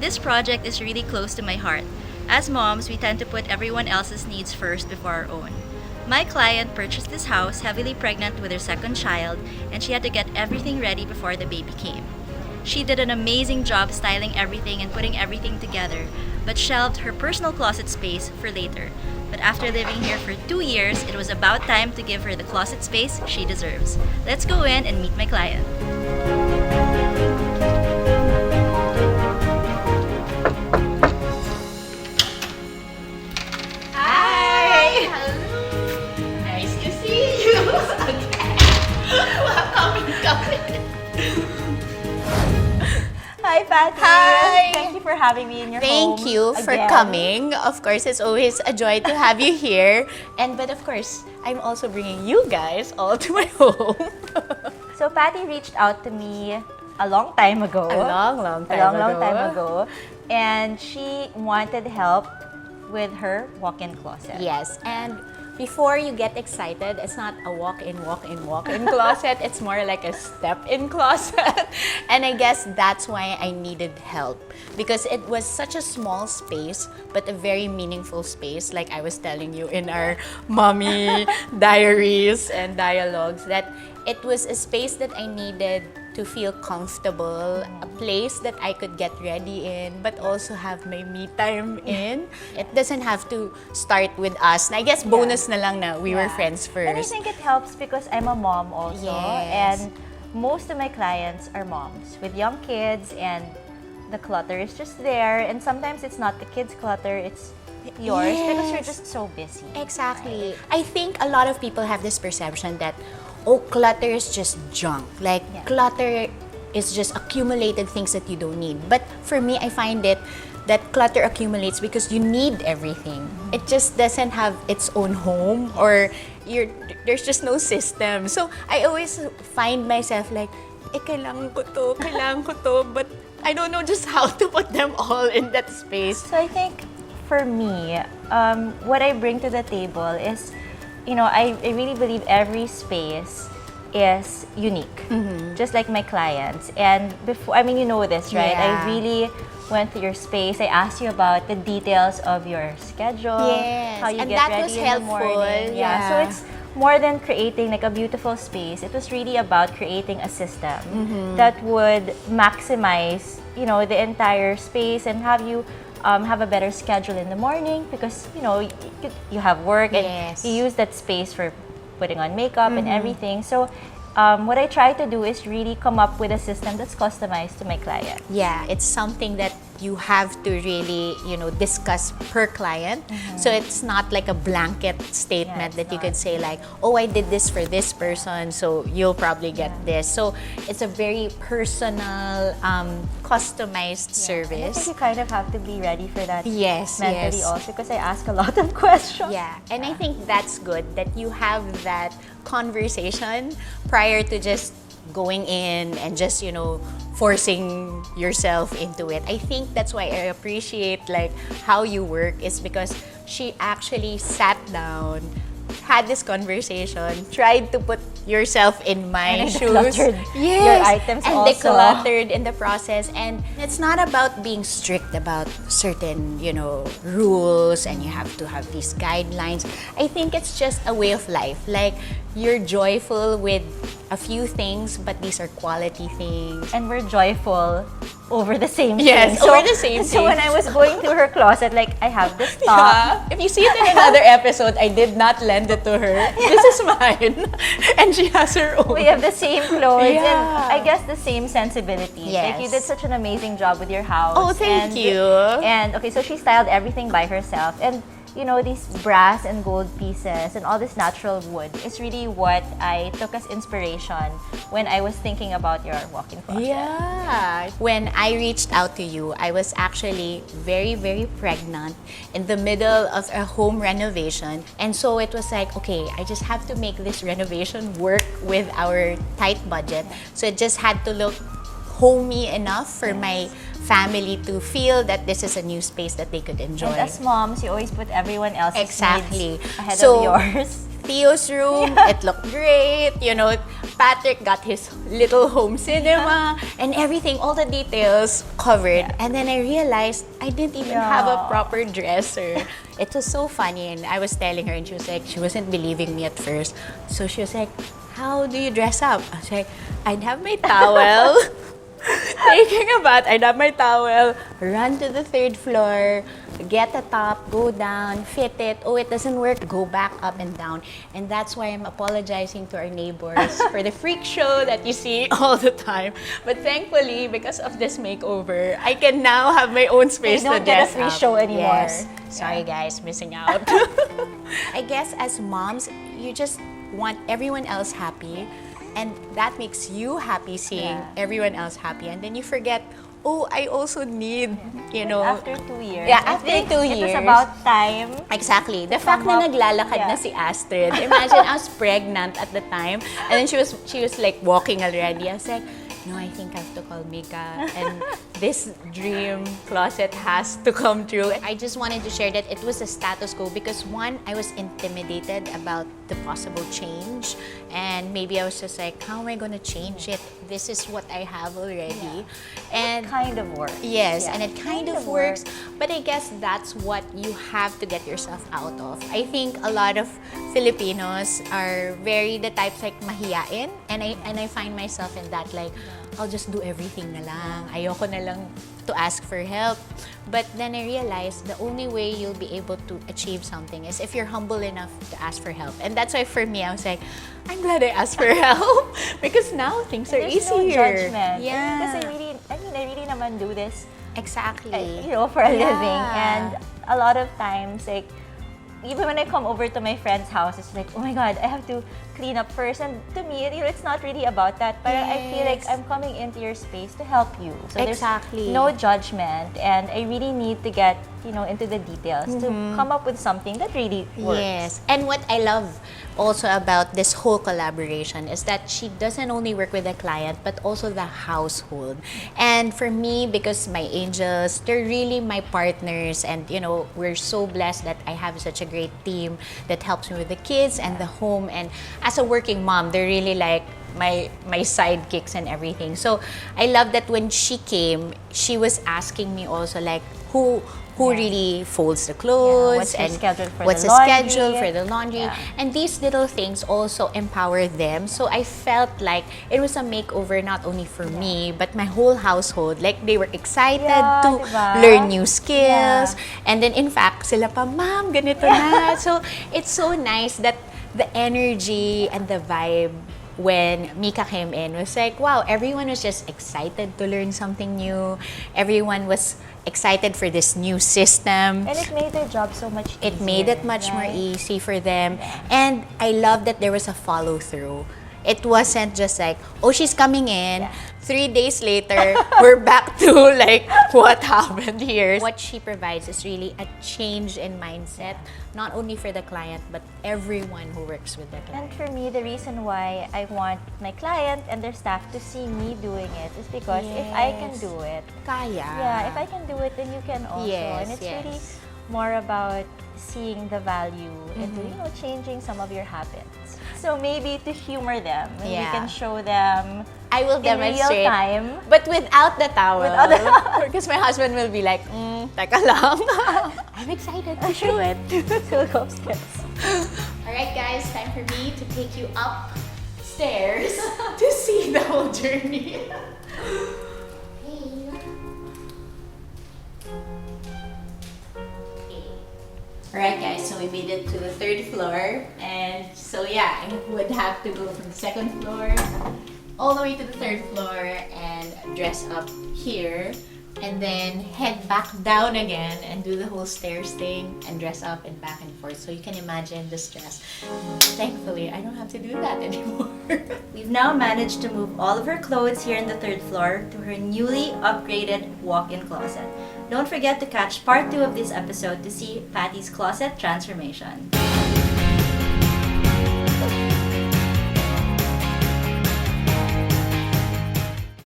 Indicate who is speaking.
Speaker 1: This project is really close to my heart. As moms, we tend to put everyone else's needs first before our own. My client purchased this house heavily pregnant with her second child, and she had to get everything ready before the baby came. She did an amazing job styling everything and putting everything together, but shelved her personal closet space for later. But after living here for 2 years, it was about time to give her the closet space she deserves. Let's go in and meet my client.
Speaker 2: Hi! Hello! Nice to see you again! Welcome.
Speaker 3: Hi, Patty.
Speaker 2: Hi.
Speaker 3: Thank you for having me in your home.
Speaker 2: Thank you for
Speaker 3: again.
Speaker 2: coming. Of course, it's always a joy to have you here. But of course, I'm also bringing you guys all to my home.
Speaker 3: So, Patty reached out to me a long time ago.
Speaker 2: A long
Speaker 3: time ago. And she wanted help with her walk-in closet.
Speaker 2: Yes, and before you get excited, it's not a walk-in closet. It's more like a step-in closet. And I guess that's why I needed help. Because it was such a small space, but a very meaningful space. Like I was telling you in our mommy diaries and dialogues, that it was a space that I needed to feel comfortable, a place that I could get ready in, but also have my me time in. It doesn't have to start with us. I guess bonus na lang na we were friends first.
Speaker 3: And I think it helps because I'm a mom also.
Speaker 2: Yes.
Speaker 3: And most of my clients are moms with young kids, and the clutter is just there. And sometimes it's not the kids' clutter, it's yours because you're just so busy.
Speaker 2: Exactly. I think a lot of people have this perception that, oh, clutter is just junk. Like, clutter is just accumulated things that you don't need. But for me, I find it that clutter accumulates because you need everything. It just doesn't have its own home, or there's just no system. So I always find myself like, kailangan ko to, but I don't know just how to put them all in that space.
Speaker 3: So I think for me, what I bring to the table is, I really believe every space is unique, just like my clients. And before, you know this, right?
Speaker 2: Yeah.
Speaker 3: I really went to your space. I asked you about the details of your schedule, how you
Speaker 2: and
Speaker 3: get
Speaker 2: that
Speaker 3: ready
Speaker 2: was
Speaker 3: in
Speaker 2: helpful.
Speaker 3: the morning.
Speaker 2: Yeah.
Speaker 3: So it's more than creating like a beautiful space. It was really about creating a system that would maximize, the entire space and have you have a better schedule in the morning because, you have work and you use that space for putting on makeup and everything. So what I try to do is really come up with a system that's customized to my client.
Speaker 2: Yeah, it's something that you have to really, discuss per client. So it's not like a blanket statement that you could say like, oh, I did this for this person, so you'll probably get this. So it's a very personal, customized service.
Speaker 3: And I think you kind of have to be ready for that mentally also because I ask a lot of questions.
Speaker 2: Yeah, and I think that's good that you have that conversation prior to just going in and just, forcing yourself into it. I think that's why I appreciate like how you work is because she actually sat down, had this conversation, tried to put yourself in my shoes.
Speaker 3: Decluttered your items
Speaker 2: and
Speaker 3: also.
Speaker 2: decluttered in the process. And it's not about being strict about certain, rules and you have to have these guidelines. I think it's just a way of life. Like, you're joyful with a few things, but these are quality things.
Speaker 3: And we're joyful over the same thing.
Speaker 2: Yes, over the same
Speaker 3: So
Speaker 2: thing.
Speaker 3: when I was going through her closet, like, I have this top.
Speaker 2: If you see it in another episode, I did not lend it to her. This is mine. And she has her own.
Speaker 3: We have the same clothes and
Speaker 2: Yeah.
Speaker 3: I guess the same sensibility. Like, you did such an amazing job with your house.
Speaker 2: Oh, thank you.
Speaker 3: And okay, so she styled everything by herself. And these brass and gold pieces and all this natural wood is really what I took as inspiration when I was thinking about your walk-in closet.
Speaker 2: Yeah. When I reached out to you, I was actually very, very pregnant in the middle of a home renovation. And so it was like, okay, I just have to make this renovation work with our tight budget. So it just had to look homey enough for my family to feel that this is a new space that they could enjoy.
Speaker 3: And as moms, you always put everyone else's
Speaker 2: Exactly.
Speaker 3: needs ahead
Speaker 2: So,
Speaker 3: of yours.
Speaker 2: Theo's room. It looked great. You know, Patrick got his little home cinema and everything, all the details covered. And then I realized I didn't even have a proper dresser. It was so funny, and I was telling her, and she was like, she wasn't believing me at first. So she was like, how do you dress up? I was like, I'd have my towel. Taking a bath, I'd have my towel, run to the 3rd floor, get a top, go down, fit it. Oh, it doesn't work, go back up and down. And that's why I'm apologizing to our neighbors for the freak show that you see all the time. But thankfully, because of this makeover, I can now have my own space to dress up.
Speaker 3: Don't get a free show anymore.
Speaker 2: Yes. Sorry guys, missing out. I guess as moms, you just want everyone else happy. And that makes you happy seeing everyone else happy. And then you forget, oh, I also need, you know.
Speaker 3: After 2 years.
Speaker 2: Yeah, after 2 years.
Speaker 3: It was about time.
Speaker 2: Exactly. The fact na naglalakad na si Astrid. Imagine, I was pregnant at the time. And then she was like walking already. I was like, no, I think I have to call Mika. And this dream closet has to come true. I just wanted to share that it was a status quo because one, I was intimidated about the possible change. And maybe I was just like, how am I going to change it? This is what I have already. And
Speaker 3: it kind of works.
Speaker 2: Yes, and it kind of works. But I guess that's what you have to get yourself out of. I think a lot of Filipinos are very the types like mahiyain. And I find myself in that like, I'll just do everything na lang. Ayoko na lang to ask for help. But then I realized the only way you'll be able to achieve something is if you're humble enough to ask for help. And that's why for me, I was like, I'm glad I asked for help because now things are
Speaker 3: There's
Speaker 2: easier.
Speaker 3: no judgment.
Speaker 2: Yeah.
Speaker 3: Because I really naman do this,
Speaker 2: Exactly.
Speaker 3: you know, for a
Speaker 2: Yeah.
Speaker 3: living. And a lot of times, like, even when I come over to my friend's house, it's like, oh my God, I have to clean up first. And to me, you know, it's not really about that. But I feel like
Speaker 2: Yes.
Speaker 3: I'm coming into your space to help you. So
Speaker 2: Exactly.
Speaker 3: there's no judgment. And I really need to get, you know, into the details to come up with something that really works.
Speaker 2: Yes. And what I love also about this whole collaboration is that she doesn't only work with the client, but also the household. And for me, because my angels, they're really my partners. And, you know, we're so blessed that I have such a great team that helps me with the kids and the home. And as a working mom, they're really like my sidekicks and everything. So I love that when she came, she was asking me also like, who really folds the clothes
Speaker 3: What's your schedule for
Speaker 2: what's
Speaker 3: the
Speaker 2: the
Speaker 3: laundry?
Speaker 2: schedule for the laundry.
Speaker 3: Yeah.
Speaker 2: And these little things also empower them. So I felt like it was a makeover not only for me, but my whole household. Like they were excited
Speaker 3: Yeah,
Speaker 2: to
Speaker 3: diba?
Speaker 2: learn new skills.
Speaker 3: Yeah.
Speaker 2: And then in fact, sila pa, ma'am, ganito na. So it's so nice that the energy and the vibe when Mika came in was like, wow, everyone was just excited to learn something new. Everyone was excited for this new system.
Speaker 3: And it made their job so much easier.
Speaker 2: It made it much more
Speaker 3: right?
Speaker 2: easy for them. And I love that there was a follow-through. It wasn't just like, oh, she's coming in.
Speaker 3: Yeah.
Speaker 2: 3 days later, we're back to like what happened here. What she provides is really a change in mindset, not only for the client, but everyone who works with the client.
Speaker 3: And for me, the reason why I want my client and their staff to see me doing it is because if I can
Speaker 2: Yes.
Speaker 3: do it,
Speaker 2: Kaya.
Speaker 3: yeah, if I can do it, then you can also.
Speaker 2: Yes,
Speaker 3: And it's
Speaker 2: yes.
Speaker 3: really more about seeing the value into, you know, changing some of your habits. So maybe to humor them, and we
Speaker 2: Yeah.
Speaker 3: can show them
Speaker 2: I will
Speaker 3: in real
Speaker 2: demonstrate.
Speaker 3: time.
Speaker 2: But without the towel.
Speaker 3: Without the towel.
Speaker 2: Because my husband will be like, teka lang. I'm excited to show it.
Speaker 3: So go upstairs.
Speaker 2: Alright guys, time for me to take you upstairs to see the whole journey. Alright guys, so we made it to the 3rd floor, and so yeah, I would have to go from the 2nd floor all the way to the 3rd floor and dress up here, and then head back down again and do the whole stairs thing and dress up and back and forth. So you can imagine the stress. Thankfully, I don't have to do that anymore.
Speaker 1: We've now managed to move all of her clothes here in the 3rd floor to her newly upgraded walk-in closet. Don't forget to catch part 2 of this episode to see Patty's closet transformation.